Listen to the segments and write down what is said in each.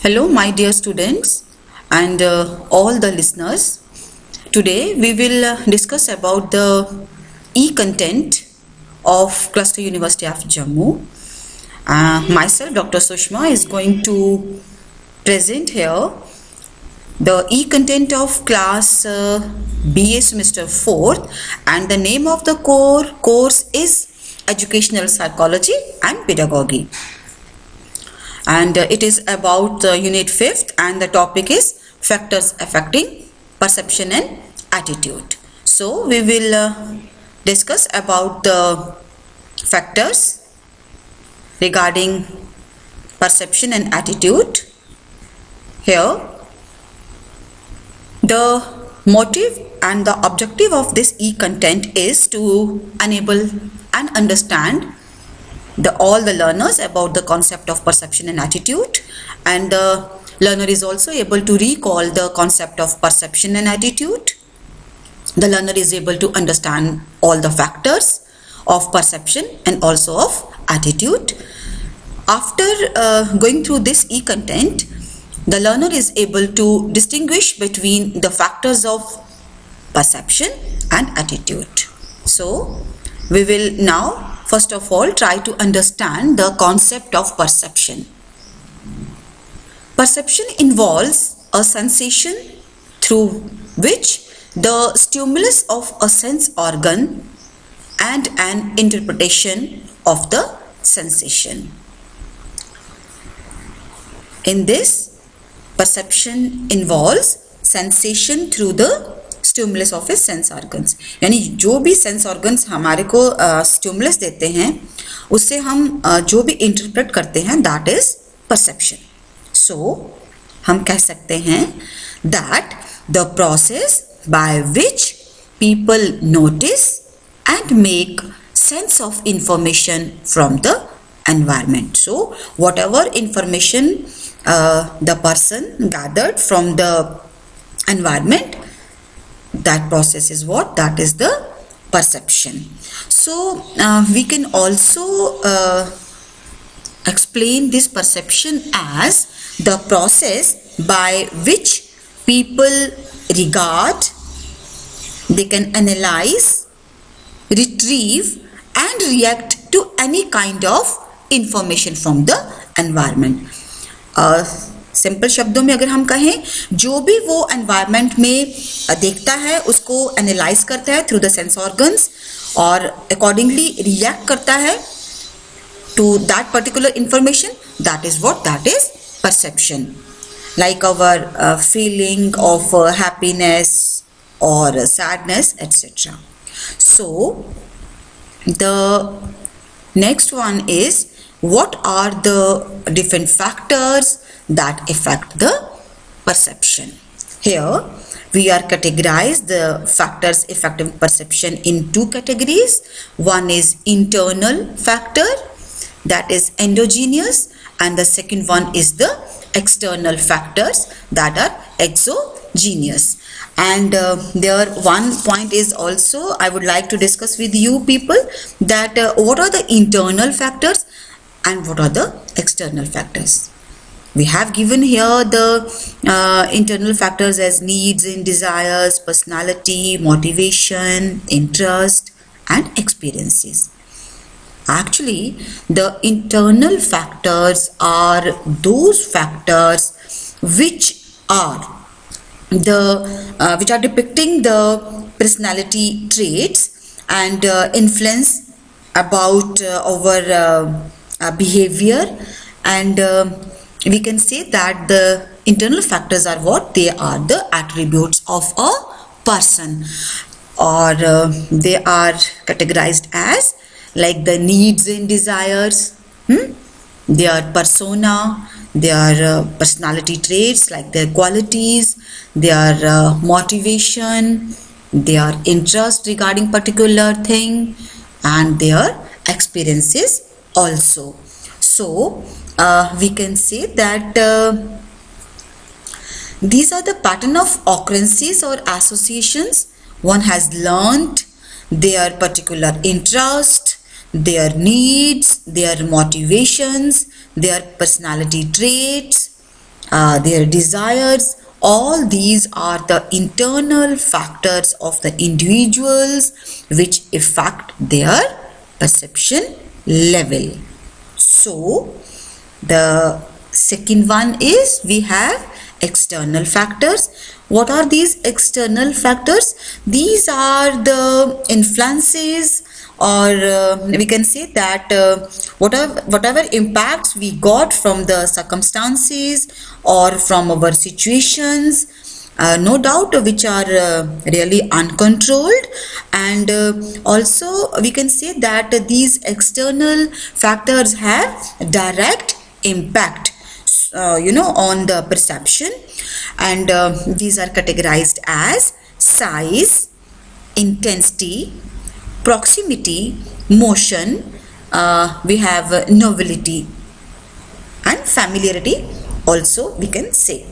Hello, my dear students and all the listeners. Today we will discuss about the e-content of Cluster University of Jammu. Myself, Dr. Sushma, is going to present here the e-content of class BA semester 4th, and the name of the course is Educational Psychology and Pedagogy. And it is about unit 5th, and the topic is factors affecting perception and attitude. So we will discuss about the factors regarding perception and attitude. Here the motive and the objective of this e-content is to enable and understand all the learners about the concept of perception and attitude, and the learner is also able to recall the concept of perception and attitude. The learner is able to understand all the factors of perception and also of attitude. After going through this e-content, the learner is able to distinguish between the factors of perception and attitude. So we will now first of all try to understand the concept of perception. Perception involves a sensation through which the stimulus of a sense organ and an interpretation of the sensation. In this, perception involves sensation through the stimulus of a sense organs, यानी जो भी sense organs हमारे को stimulus देते हैं उससे हम जो भी इंटरप्रेट करते हैं दैट इज परसेप्शन. सो हम कह सकते हैं that the process by which people notice and make sense of information from the environment. So whatever information the person gathered from the environment, that process is what? That is the perception. So we can also explain this perception as the process by which people regard, they can analyze, retrieve and react to any kind of information from the environment. Simple शब्दों में अगर हम कहें, जो भी वो environment में देखता है उसको एनालाइज करता है थ्रू द सेंस ऑर्गन्स और अकॉर्डिंगली रिएक्ट करता है to that particular information, that is what? That is perception. Like our feeling of happiness और sadness etcetera. So the next one is what are the different factors that affect the perception. Here we are categorized the factors affecting perception in two categories. One is internal factor, that is endogenous, and the second one is the external factors that are exogenous. And there one point is also I would like to discuss with you people, that what are the internal factors and what are the external factors. We have given here the internal factors as needs and desires, personality, motivation, interest and experiences. Actually, the internal factors are those factors which are depicting the personality traits and influence about our behavior, and we can say that the internal factors are what? They are the attributes of a person, or they are categorized as like the needs and desires, their persona, their personality traits like their qualities, their motivation, their interest regarding particular thing, and their experiences also. So we can say that these are the pattern of occurrences or associations one has learned, their particular interest, their needs, their motivations, their personality traits, their desires. All these are the internal factors of the individuals which affect their perception level. So, the second one is we have external factors. What are these external factors? These are the influences, or we can say that whatever impacts we got from the circumstances or from our situations, no doubt which are really uncontrolled, and also we can say that these external factors have direct impact on the perception, and these are categorized as size, intensity, proximity, motion, we have novelty and familiarity also we can say.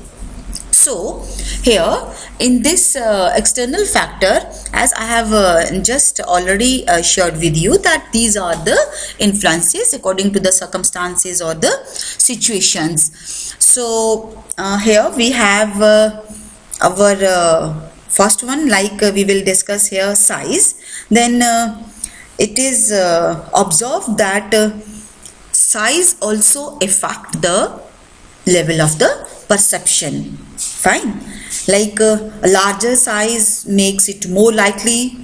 So here in this external factor, as I have just already shared with you, that these are the influences according to the circumstances or the situations. So here we have our first one, like we will discuss here size. Then it is observed that size also affect the level of the perception. Fine. Like a larger size makes it more likely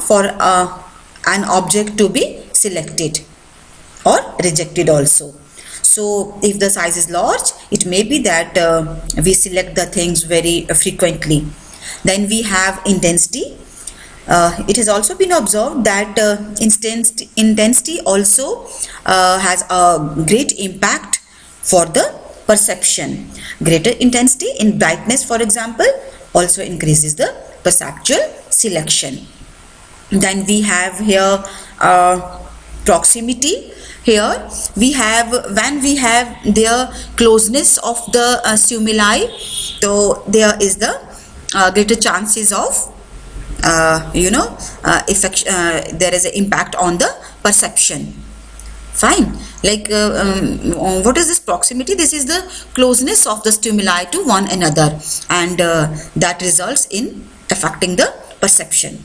for an object to be selected or rejected also. So if the size is large, it may be that we select the things very frequently. Then we have intensity. It has also been observed that intensity also has a great impact for the perception. Greater intensity in brightness, for example, also increases the perceptual selection. Then we have here proximity. Here we have, when we have the closeness of the stimuli, so there is the greater chances of there is an impact on the perception. Fine. Like what is this proximity? This is the closeness of the stimuli to one another, and that results in affecting the perception.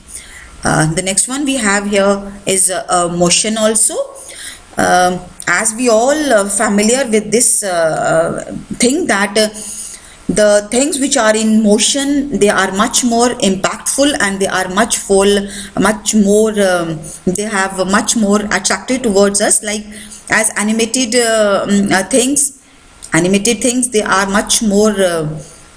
The next one we have here is motion also. As we all familiar with this thing, that the things which are in motion, they are much more impactful, and they are much more they have much more attractive towards us. Like as animated things, they are much more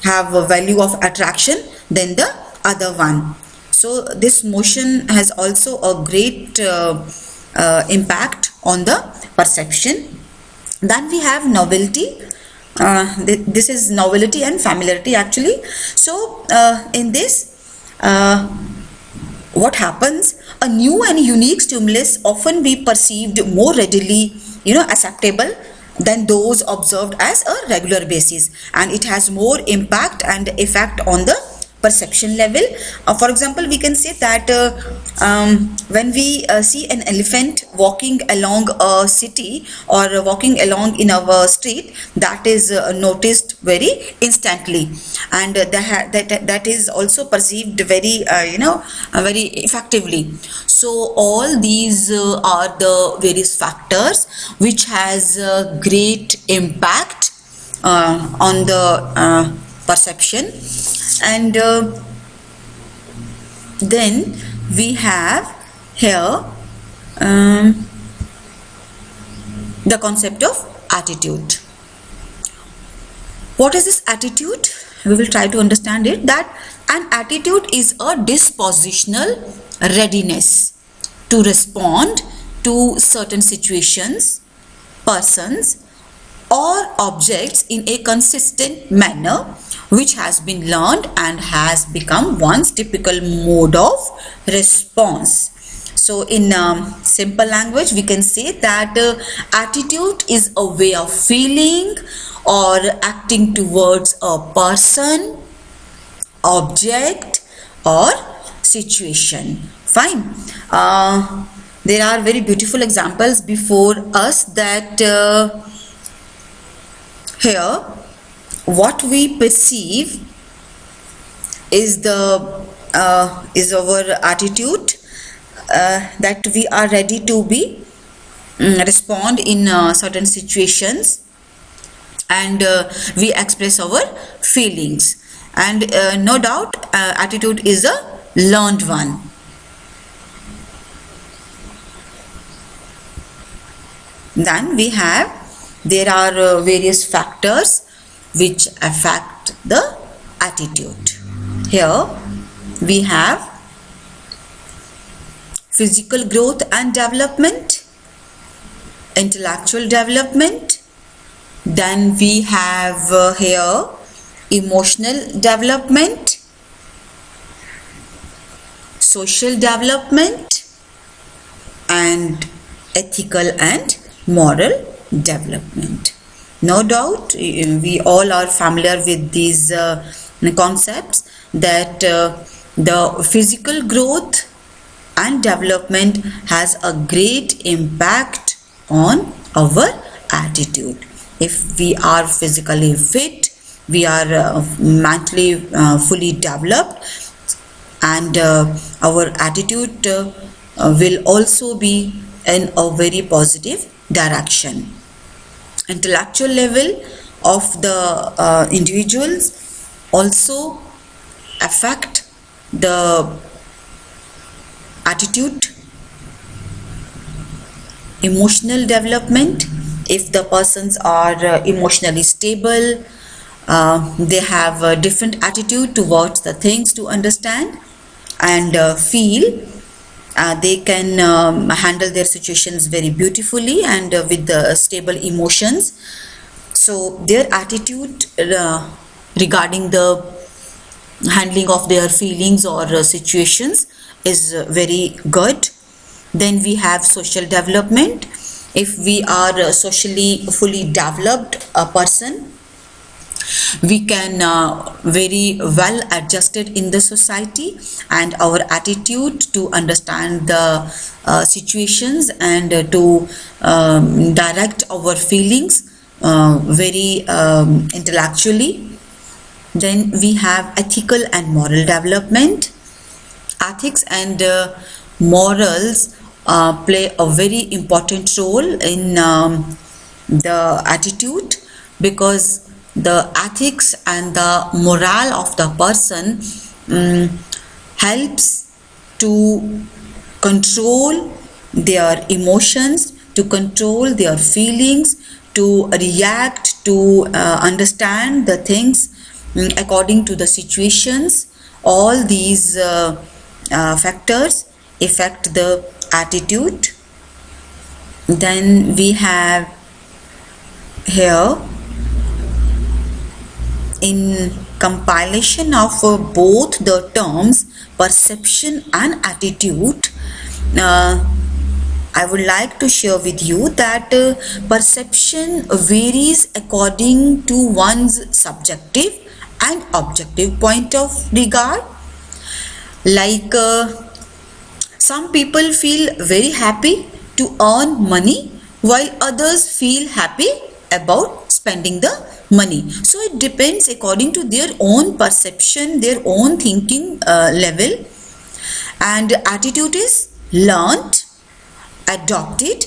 have a value of attraction than the other one. So this motion has also a great impact on the perception. Then we have novelty. This is novelty and familiarity actually. So in this what happens, a new and unique stimulus often be perceived more readily acceptable than those observed as a regular basis, and it has more impact and effect on the perception level. For example, we can say that when we see an elephant walking along a city or walking along in our street, that is noticed very instantly, and that is also perceived very very effectively. So all these are the various factors which has great impact on the perception. And then we have here the concept of attitude. What is this attitude? We will try to understand it. That an attitude is a dispositional readiness to respond to certain situations, persons, or objects in a consistent manner, which has been learned and has become one's typical mode of response. So in simple language, we can say that attitude is a way of feeling or acting towards a person, object, or situation. Fine. There are very beautiful examples before us, that here what we perceive is our attitude, that we are ready to be respond in certain situations, and we express our feelings, and no doubt attitude is a learned one. Then there are various factors which affect the attitude. Here we have physical growth and development, intellectual development. Then we have here emotional development, social development, and ethical and moral development. No doubt we all are familiar with these concepts, that the physical growth and development has a great impact on our attitude. If we are physically fit, we are mentally fully developed, and our attitude will also be in a very positive direction. Intellectual level of the individuals also affect the attitude. Emotional development, if the persons are emotionally stable, they have a different attitude towards the things to understand and feel. They can handle their situations very beautifully and with the stable emotions. So their attitude regarding the handling of their feelings or situations is very good. Then we have social development. If we are a socially fully developed person, we can very well adjusted in the society, and our attitude to understand the situations and to direct our feelings very intellectually. Then we have ethical and moral development. Ethics and morals play a very important role in the attitude, because the ethics and the morale of the person helps to control their emotions, to control their feelings, to react, to understand the things according to the situations. All these factors affect the attitude. Then we have here, in compilation of both the terms perception and attitude, I would like to share with you that perception varies according to one's subjective and objective point of regard. Like some people feel very happy to earn money, while others feel happy about spending the money. So it depends according to their own perception, their own thinking level. And attitude is learned, adopted,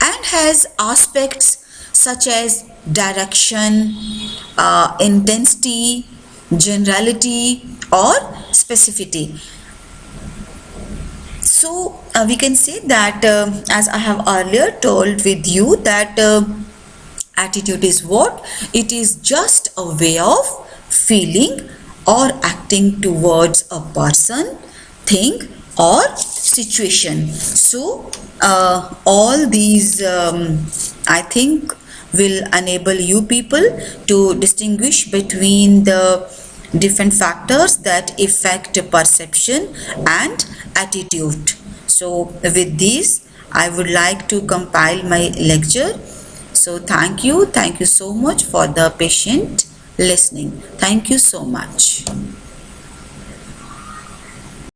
and has aspects such as direction, intensity, generality, or specificity. So we can say that as I have earlier told with you, that attitude is what? It is just a way of feeling or acting towards a person, thing, or situation. So all these I think will enable you people to distinguish between the different factors that affect perception and attitude. So with this, I would like to compile my lecture. So thank you so much for the patient listening. Thank you so much.